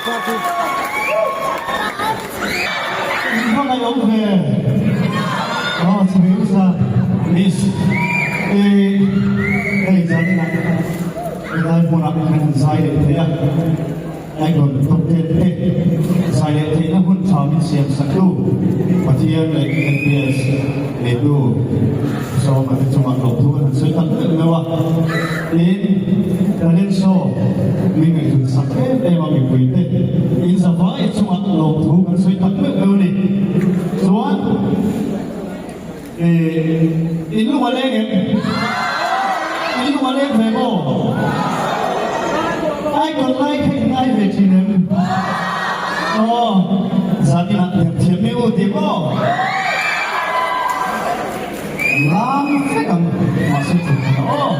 Voilà, donc, c'est bien ça. Miss. Jadi nak, kita pun nak saya dia, ikut topik saya dia pun kami siap satu, pasien lagi NPS itu, so macam cuma doktor, saya tak tahu mewah. Ini kalian so, minggu itu sampai memang ibu itu, ini sampai cuma doktor, saya tak tahu ni, soal, ini mana ni? Ini mana Febo? Ai còn like hay ngay về chị nếm? Giá thì là thiệt mê ô tiếp ô. Làm phép cầm mà sẽ thực đó.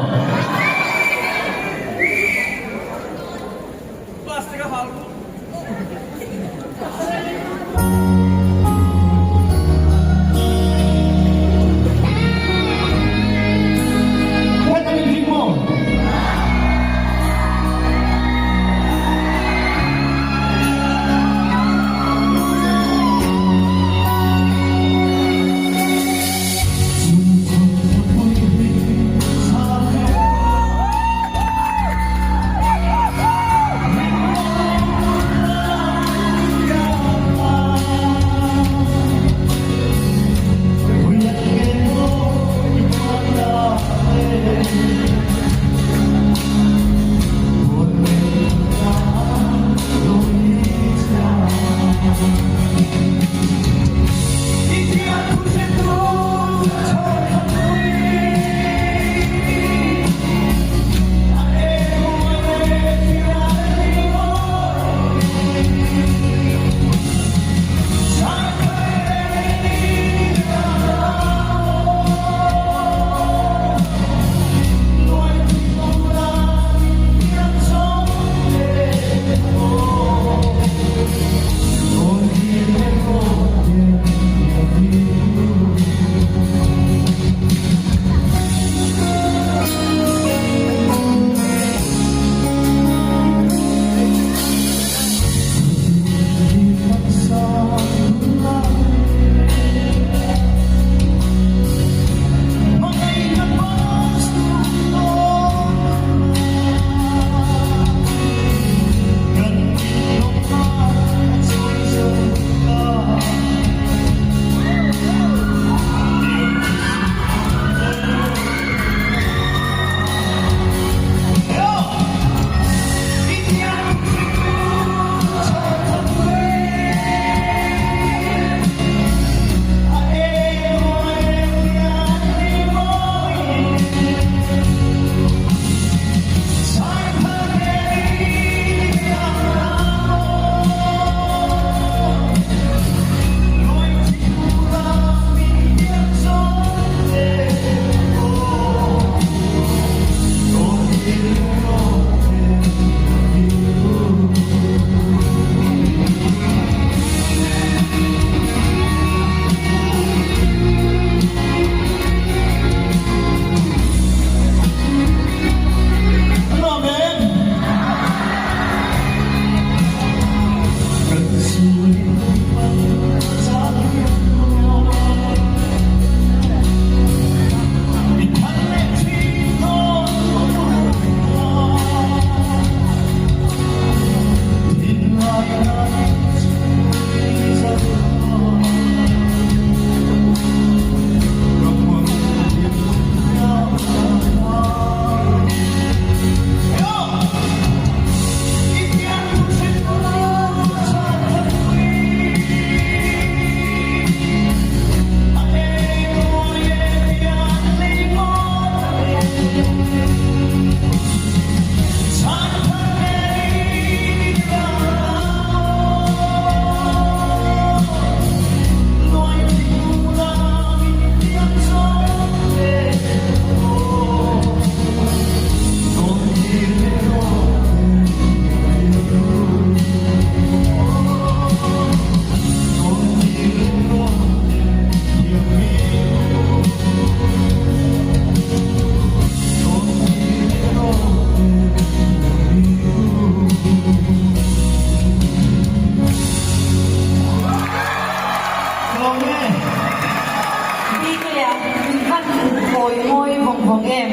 ของเอ็ม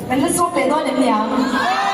เป็นเรื่องสู้เปลี่ยนตัวอย่าง